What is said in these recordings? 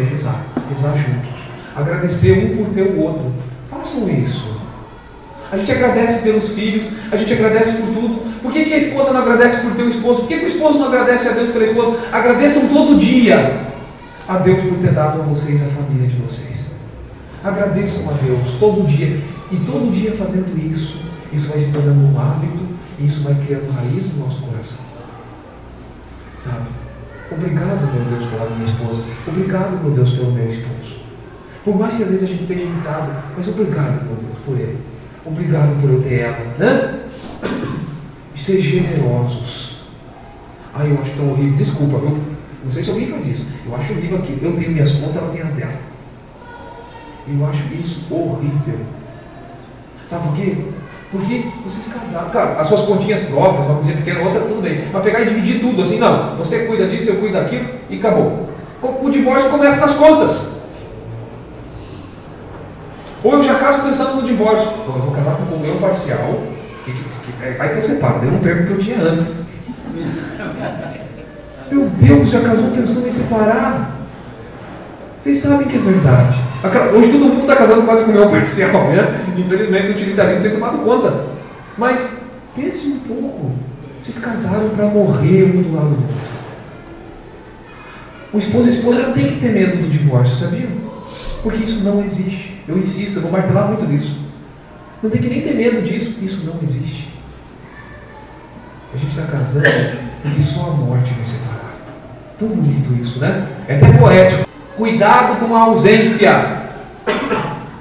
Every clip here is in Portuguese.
é rezar. Rezar juntos. Agradecer um por ter o outro. Façam isso. A gente agradece pelos filhos, a gente agradece por tudo. Por que a esposa não agradece por ter o esposo? Por que o esposo não agradece a Deus pela esposa? Agradeçam todo dia a Deus por ter dado a vocês a família de vocês. Agradeçam a Deus todo dia. E todo dia fazendo isso, isso vai se tornando um hábito, e isso vai criando raiz no nosso coração. Sabe? Obrigado, meu Deus, pela minha esposa. Obrigado, meu Deus, pelo meu esposo. Por mais que às vezes a gente esteja irritado, mas obrigado, meu Deus, por ele. Obrigado por eu ter ela. Né? Ser generosos. Ai, eu acho tão horrível. Desculpa, viu? Não sei se alguém faz isso. Eu acho horrível aqui. Eu tenho minhas contas, ela tem as dela. Eu acho isso horrível. Sabe por quê? Porque vocês casaram. Claro, as suas continhas próprias, uma coisinha pequena, outra, tudo bem. Mas pegar e dividir tudo assim, não. Você cuida disso, eu cuido daquilo e acabou. O divórcio começa nas contas. Ou eu já caso pensando no divórcio. Bom, eu vou casar com comunhão parcial. Vai que eu separo, eu não perco o que eu tinha antes. Meu Deus, já casou pensando em separar? Vocês sabem que é verdade. Hoje todo mundo está casando quase com comunhão parcial, né? Infelizmente o utilitarismo tem tomado conta. Mas pense um pouco. Vocês casaram para morrer um do lado do outro. O esposo e a esposa não tem que ter medo do divórcio, sabia? Porque isso não existe. Eu insisto, eu vou martelar muito nisso. Não tem que nem ter medo disso, porque isso não existe. A gente está casando porque só a morte vai separar. Tão bonito isso, né? É até poético. Cuidado com a ausência.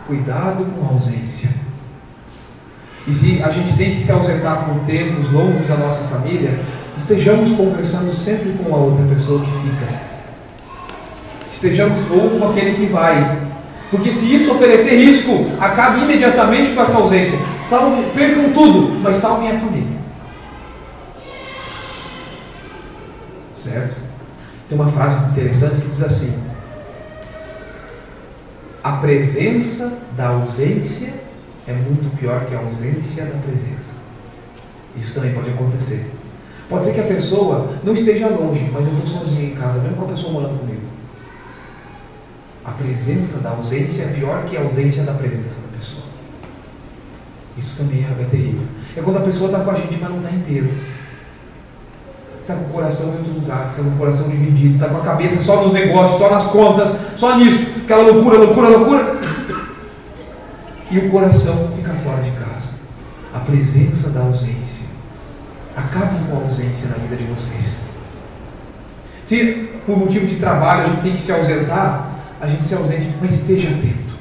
Cuidado com a ausência. E se a gente tem que se ausentar por tempos longos da nossa família, estejamos conversando sempre com a outra pessoa que fica. Estejamos ou com aquele que vai. Porque se isso oferecer risco, acabe imediatamente com essa ausência. Percam tudo, mas salvem a família. Certo? Tem uma frase interessante que diz assim: a presença da ausência é muito pior que a ausência da presença. Isso também pode acontecer. Pode ser que a pessoa não esteja longe, mas eu estou sozinho em casa, mesmo com a pessoa morando comigo. A presença da ausência é pior que a ausência da presença da pessoa. Isso também é terrível. É quando a pessoa está com a gente, mas não está inteiro. Está com o coração em outro lugar, está com o coração dividido, está com a cabeça só nos negócios, só nas contas, só nisso. Aquela loucura, loucura, loucura. E o coração fica fora de casa. A presença da ausência. Acabem com a ausência na vida de vocês. Se por motivo de trabalho a gente tem que se ausentar, a gente se ausente, mas esteja atento.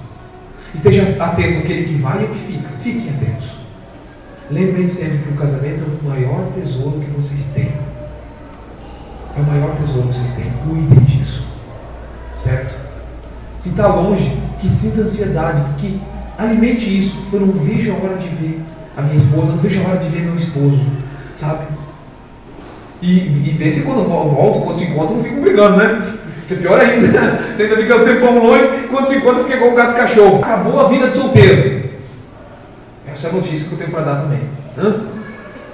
Esteja atento àquele que vai e ao que fica. Fiquem atentos. Lembrem sempre que o casamento é o maior tesouro que vocês têm. É o maior tesouro que vocês têm. Cuidem disso. Certo? Se está longe, que sinta ansiedade, que alimente isso. Eu não vejo a hora de ver a minha esposa, não vejo a hora de ver meu esposo. Sabe? E vê se quando volto, quando se encontram, não ficam brigando, né? Que é pior ainda, você ainda fica um tempão longe, quando se encontra fica igual um gato e cachorro. Acabou a vida de solteiro. Essa é a notícia que eu tenho para dar também.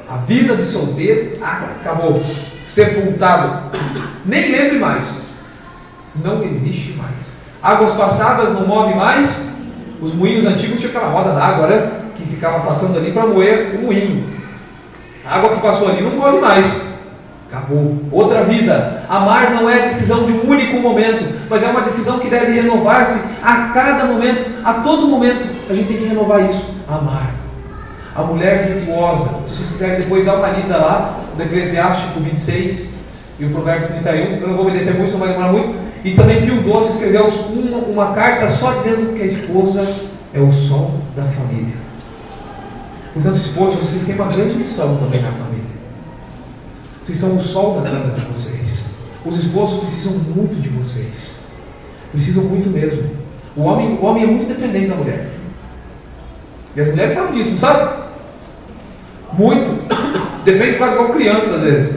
A vida de solteiro acabou. Sepultado. Nem lembre mais. Não existe mais. Águas passadas não move mais. Os moinhos antigos tinham aquela roda d'água, né? Que ficava passando ali para moer o moinho. A água que passou ali não move mais. Acabou. Outra vida. Amar não é decisão de um único momento, mas é uma decisão que deve renovar-se a cada momento, a todo momento. A gente tem que renovar isso. Amar. A mulher virtuosa. Se vocês quiserem depois dar uma lida lá, no Eclesiástico 26 e o Provérbio 31, eu não vou me deter muito, não vai demorar muito. E também Pio XII escreveu uma carta só dizendo que a esposa é o sol da família. Portanto, esposas, vocês têm uma grande missão também na família. Vocês são o sol da casa de vocês. Os esposos precisam muito de vocês. Precisam muito mesmo. O homem é muito dependente da mulher. E as mulheres sabem disso, não sabem? Muito. Depende quase igual criança, às vezes.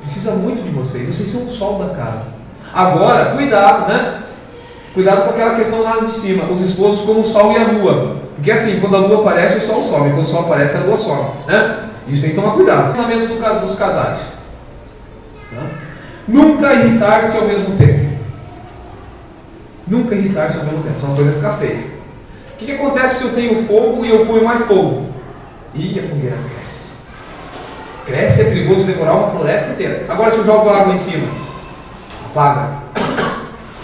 Precisa muito de vocês. Vocês são o sol da casa. Agora, cuidado, né? Cuidado com aquela questão lá de cima. Os esposos como o sol e a lua. Porque assim, quando a lua aparece, o sol sobe. Quando o sol aparece, a lua sobe. Né? Isso tem que tomar cuidado. Treinamentos dos casais. Nunca irritar-se ao mesmo tempo. Nunca irritar-se ao mesmo tempo, senão a coisa fica feia. O que acontece se eu tenho fogo e eu ponho mais fogo? E a fogueira cresce. Cresce, é perigoso devorar uma floresta inteira. Agora se eu jogo água em cima, apaga.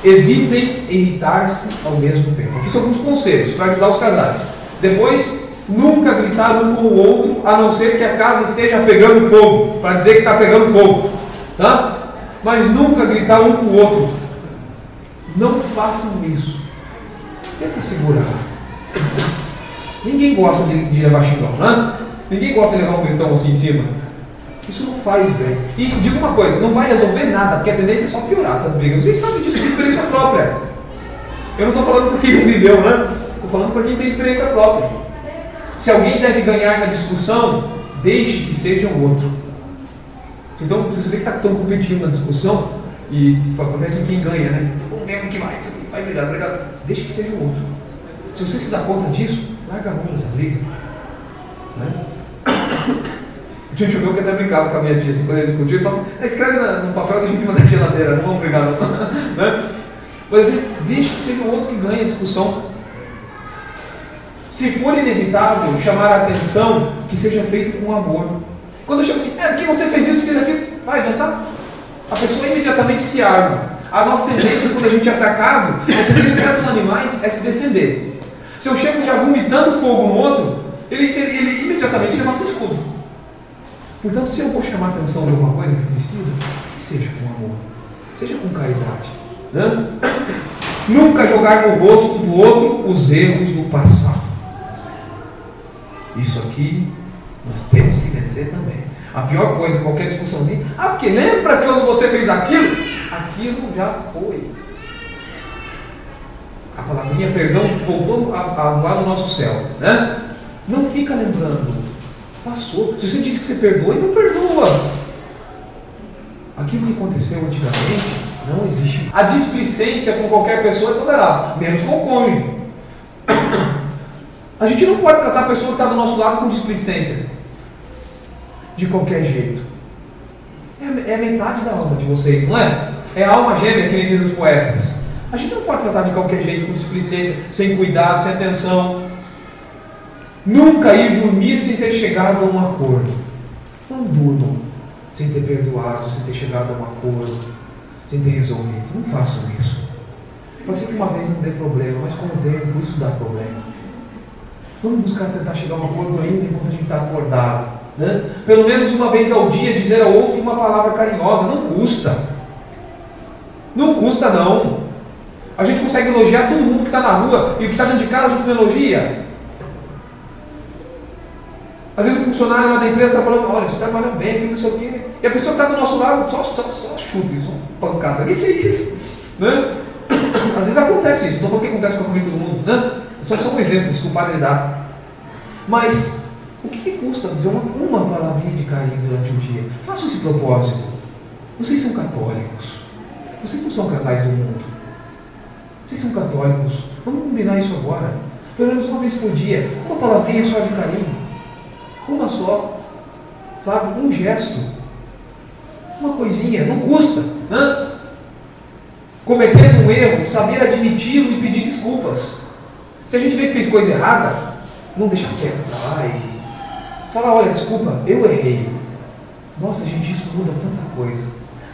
Evitem irritar-se ao mesmo tempo. Aqui são alguns conselhos para ajudar os casais. Depois, nunca gritar um com o outro, a não ser que a casa esteja pegando fogo, para dizer que está pegando fogo. Tá? Mas nunca gritar um com o outro. Não façam isso. Tenta segurar. Ninguém gosta de levar xingão, né? Ninguém gosta de levar um gritão assim em cima. Isso não faz bem. E digo uma coisa, não vai resolver nada, porque a tendência é só piorar essas brigas. Vocês sabem disso por experiência própria. Eu não estou falando para quem não viveu, né? Estou falando para quem tem experiência própria. Se alguém deve ganhar na discussão, deixe que seja o outro. Então, você vê que estão competindo na discussão, e para ver assim quem ganha, né? Vamos ver o que vai brigar, deixe que seja o outro. Se você se dá conta disso, larga a mão dessa briga. Né? Tinha um tio meu que até brincava com a minha tia, assim, quando ele discutiu, ele falava assim, escreve no papel e deixa em cima da geladeira, não vamos brigar não. Né? Mas assim, deixe que seja o outro que ganhe a discussão. Se for inevitável chamar a atenção, que seja feito com amor. Quando eu chego assim, porque você fez isso, fez aquilo, vai adiantar? A pessoa imediatamente se arma. A nossa tendência, quando a gente é atacado, a tendência até dos animais é se defender. Se eu chego já vomitando fogo no outro, ele imediatamente levanta o escudo. Portanto, se eu vou chamar a atenção de alguma coisa que precisa, que seja com amor, seja com caridade. Né? Nunca jogar no rosto do outro os erros do passado. Isso aqui nós temos que vencer também. A pior coisa, qualquer discussãozinha, porque lembra que quando você fez aquilo? Aquilo já foi. A palavrinha perdão voltou a voar no nosso céu. Né? Não fica lembrando. Passou. Se você disse que você perdoa, então perdoa. Aquilo que aconteceu antigamente não existe. A displicência com qualquer pessoa é tolerável, menos com o cônjuge. A gente não pode tratar a pessoa que está do nosso lado com displicência de qualquer jeito. É a metade da alma de vocês, não é? É a alma gêmea, que nem dizem os poetas. A gente não pode tratar de qualquer jeito com displicência, sem cuidado, sem atenção. Nunca ir dormir sem ter chegado a um acordo. Não durmam sem ter perdoado, sem ter chegado a um acordo, sem ter resolvido. Não façam isso. Pode ser que uma vez não dê problema, mas com o tempo isso dá problema. Vamos buscar tentar chegar a um acordo ainda enquanto a gente está acordado. Né? Pelo menos uma vez ao dia dizer ao outro uma palavra carinhosa. Não custa. Não custa não. A gente consegue elogiar todo mundo que está na rua e o que está dentro de casa a gente não elogia. Às vezes o funcionário lá da empresa está falando, olha, você trabalha bem, não sei o quê. E a pessoa que está do nosso lado só chuta isso, pancada. O que é isso? Né? Às vezes acontece isso. Não estou falando que acontece com a família de todo mundo. Né? Só um exemplo que o padre dá. Mas o que custa dizer uma palavrinha de carinho durante o dia? Façam esse propósito. Vocês são católicos. Vocês não são casais do mundo. Vocês são católicos. Vamos combinar isso agora. Pelo menos uma vez por dia. Uma palavrinha só de carinho. Uma só. Sabe? Um gesto. Uma coisinha. Não custa. Né? Cometendo um erro, saber admiti-lo e pedir desculpas. Se a gente vê que fez coisa errada, não deixar quieto para lá e falar, olha, desculpa, eu errei. Nossa, gente, isso muda tanta coisa.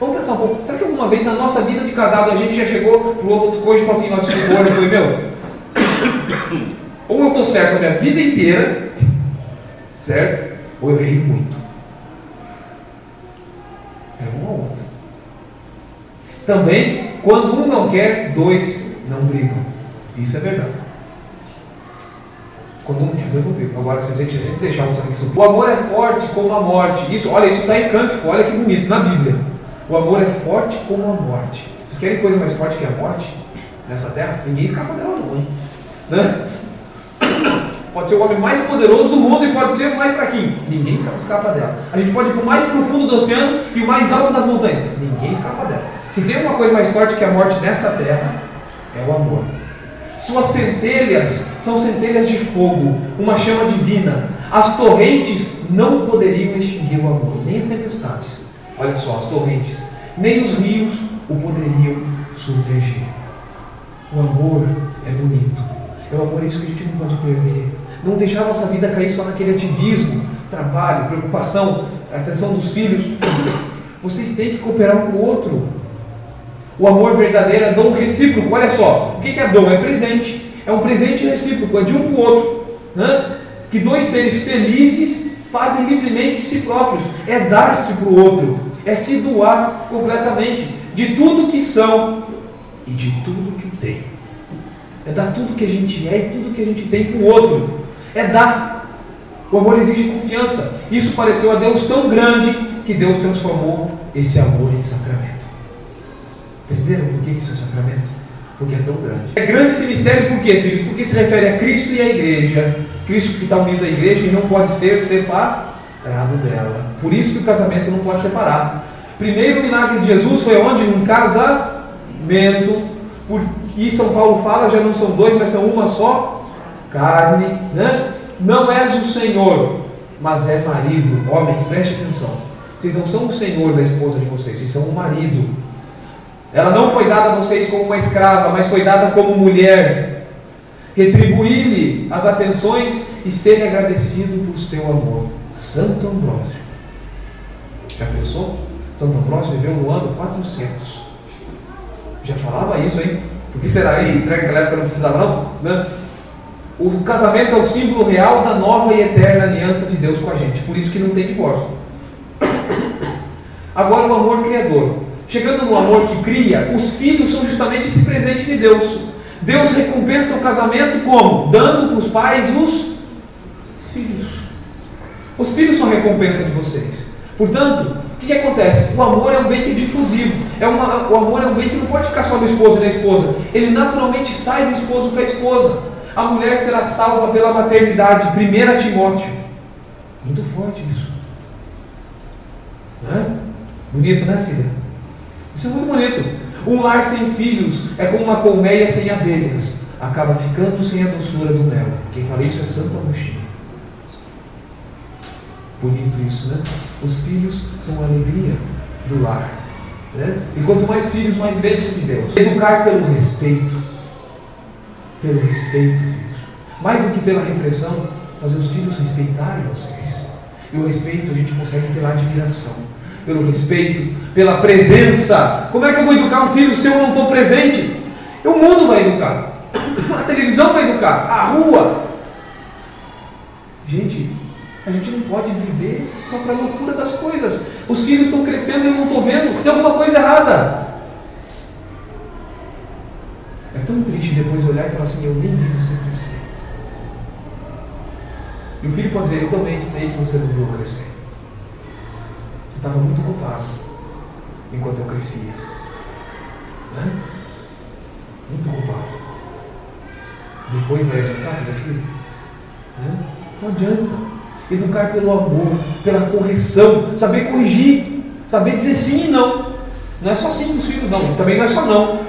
Vamos pensar um pouco, será que alguma vez na nossa vida de casado a gente já chegou pro outro cônjuge e falou assim, não, desculpa, olha, foi meu? Ou eu estou certo a minha vida inteira, certo? Ou eu errei muito. É um ou outro. Também, quando um não quer, dois não brigam. Isso é verdade. Quando um quer, dois não brigam. Agora, se a gente deixar um sacrifício. O amor é forte como a morte. Isso, olha, isso está em Cântico, olha que bonito, na Bíblia. O amor é forte como a morte. Vocês querem coisa mais forte que a morte nessa terra? Ninguém escapa dela não, hein? Né? Pode ser o homem mais poderoso do mundo e pode ser o mais fraquinho. Ninguém escapa dela. A gente pode ir para o mais profundo do oceano e o mais alto das montanhas. Ninguém escapa dela. Se tem uma coisa mais forte que a morte nessa terra, é o amor. Suas centelhas são centelhas de fogo, uma chama divina. As torrentes não poderiam extinguir o amor, nem as tempestades. Olha só, as torrentes, nem os rios o poderiam submergir. O amor é bonito. É o amor, isso que a gente não pode perder. Não deixar a nossa vida cair só naquele ativismo, trabalho, preocupação, atenção dos filhos. Vocês têm que cooperar um com o outro. O amor verdadeiro é dom recíproco. Olha só, o que é dom? É presente. É um presente recíproco, é de um para o outro. Né? Que dois seres felizes fazem livremente de si próprios. É dar-se para o outro. É se doar completamente de tudo que são e de tudo que tem. É dar tudo que a gente é e tudo que a gente tem para o outro. É dar. O amor exige confiança. Isso pareceu a Deus tão grande que Deus transformou esse amor em sacramento. Entenderam por que isso é sacramento? Porque é tão grande. É grande esse mistério por quê, filhos? Porque se refere a Cristo e à igreja. Cristo que está unido à igreja e não pode ser separado dela. Por isso que o casamento não pode separar. Primeiro milagre de Jesus foi onde? Num casamento. E São Paulo fala, já não são dois, mas são uma só carne. Né? Não és o Senhor, mas é marido. Homens, preste atenção. Vocês não são o Senhor da esposa de vocês, vocês são o marido. Ela não foi dada a vocês como uma escrava, mas foi dada como mulher. Retribuir-lhe as atenções e ser agradecido por seu amor. Santo Ambrósio. Já pensou? Santo Ambrósio viveu no ano 400. Já falava isso, hein? Por que será isso? Será que naquela época não precisava não? Né? O casamento é o símbolo real da nova e eterna aliança de Deus com a gente. Por isso que não tem divórcio. Agora o amor criador. Chegando no amor que cria, os filhos são justamente esse presente de Deus. Deus recompensa o casamento como? Dando para os pais os filhos. Os filhos são a recompensa de vocês. Portanto, o que acontece? O amor é um bem que é difusivo. O amor é um bem que não pode ficar só do esposo e da esposa. Ele naturalmente sai do esposo para a esposa. A mulher será salva pela maternidade. 1 Timóteo. Muito forte isso. Não é? Bonito, né, filha? Isso é muito bonito. Um lar sem filhos é como uma colmeia sem abelhas. Acaba ficando sem a doçura do mel. Quem fala isso é Santo Agostinho. Bonito isso, né? Os filhos são a alegria do lar. Né? E quanto mais filhos, mais bênção de Deus. Educar pelo respeito. Pelo respeito, filhos. Mais do que pela repressão, fazer os filhos respeitarem vocês. E o respeito a gente consegue pela admiração. Pelo respeito, pela presença. Como é que eu vou educar um filho se eu não estou presente? O mundo vai educar. A televisão vai educar. A rua. Gente, a gente não pode viver só para a loucura das coisas. Os filhos estão crescendo e eu não estou vendo. Tem alguma coisa errada. É tão triste depois olhar e falar assim, eu nem vi você crescer. E o filho pode dizer, eu também sei que você não viu eu crescer. Você estava muito ocupado enquanto eu crescia. Né? Muito ocupado. Depois vai adiantar tudo aquilo? Né? Não adianta. Educar pelo amor, pela correção, saber corrigir, saber dizer sim e não. Não é só sim para os filhos, não. Também não é só não.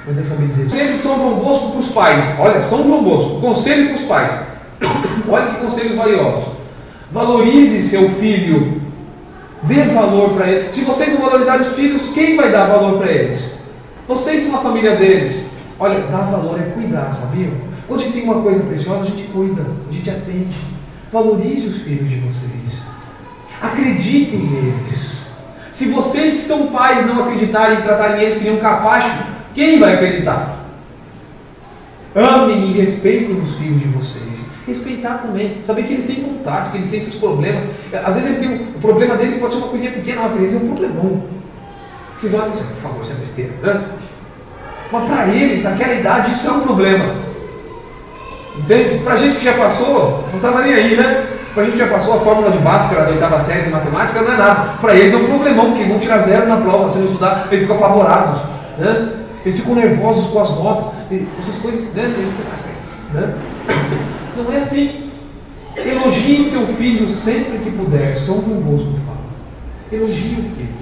Mas é saber dizer sim. Conselho de São João Bosco para os pais. Olha, São João Bosco, conselho para os pais. Olha que conselhos valiosos. Valorize seu filho. Dê valor para ele. Se vocês não valorizarem os filhos, quem vai dar valor para eles? Vocês são a família deles. Olha, dar valor é cuidar, sabiam? Quando a gente tem uma coisa preciosa, a gente cuida, a gente atende. Valorize os filhos de vocês. Acreditem neles. Se vocês que são pais não acreditarem e tratarem eles que nem um capacho, quem vai acreditar? Amem e respeitem os filhos de vocês. Respeitar também. Saber que eles têm vontade, que eles têm seus problemas. Às vezes eles têm o problema deles pode ser uma coisinha pequena, mas para eles é um problemão. Vocês olham e falam, por favor, isso é besteira. Mas para eles, naquela idade, isso é um problema. Entende? Para a gente que já passou, não estava nem aí, né? Para a gente que já passou a fórmula de Bhaskara da 8ª série de matemática, não é nada. Para eles é um problemão, porque vão tirar 0 na prova, se não estudar, eles ficam apavorados. Né? Eles ficam nervosos com as notas, essas coisas, né? Eles pensam, certo, né? Não é assim. Elogie seu filho sempre que puder. São João Bosco fala. Elogie o filho.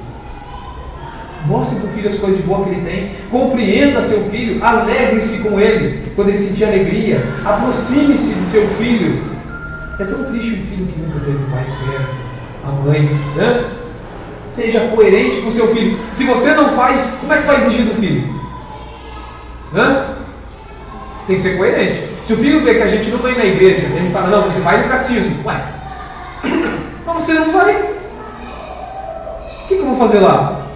Mostre para o filho as coisas de boa que ele tem. Compreenda seu filho. Alegre-se com ele quando ele sentir alegria. Aproxime-se de seu filho. É tão triste um filho que nunca teve o pai perto, a mãe. Né? Seja coerente com o seu filho. Se você não faz, como é que você vai exigir do filho? Né? Tem que ser coerente. Se o filho vê que a gente não vai na igreja, ele fala, não, você vai no catecismo. Ué, mas você não vai. O que eu vou fazer lá?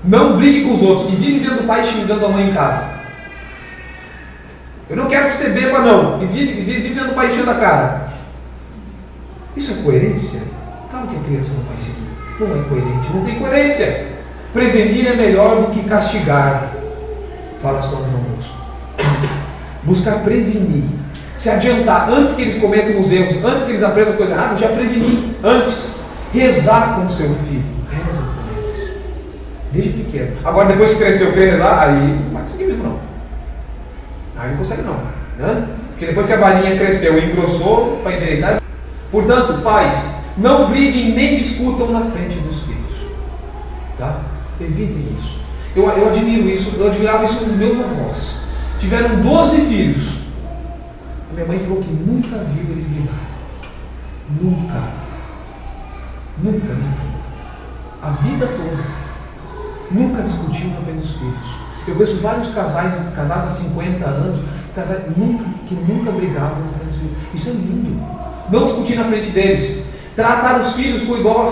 Não brigue com os outros e vive vendo o pai xingando a mãe em casa. Eu não quero que você beba, não. E vive vendo o pai enchendo a cara. Isso é coerência? Claro que a criança não vai seguir. Não é coerente, não tem coerência. Prevenir é melhor do que castigar, fala São João Bosco. Buscar prevenir, se adiantar antes que eles cometam os erros, antes que eles aprendam as coisas erradas, já prevenir antes. Rezar com o seu filho, reza com eles, desde pequeno. Agora, depois que cresceu, quer rezar, aí não vai conseguir mesmo, não. Aí não consegue, não, né? Porque depois que a varinha cresceu e engrossou para endireitar. Portanto, pais, não briguem nem discutam na frente dos filhos, tá? Evitem isso. Eu admiro isso, eu admirava isso nos meus avós. Tiveram 12 filhos. A minha mãe falou que nunca viu eles brigarem. Nunca. Nunca. A vida toda. Nunca discutiu na frente dos filhos. Eu conheço vários casais, casados há 50 anos, que nunca brigavam na frente dos filhos. Isso é lindo. Não discutir na frente deles. Tratar os filhos com igual a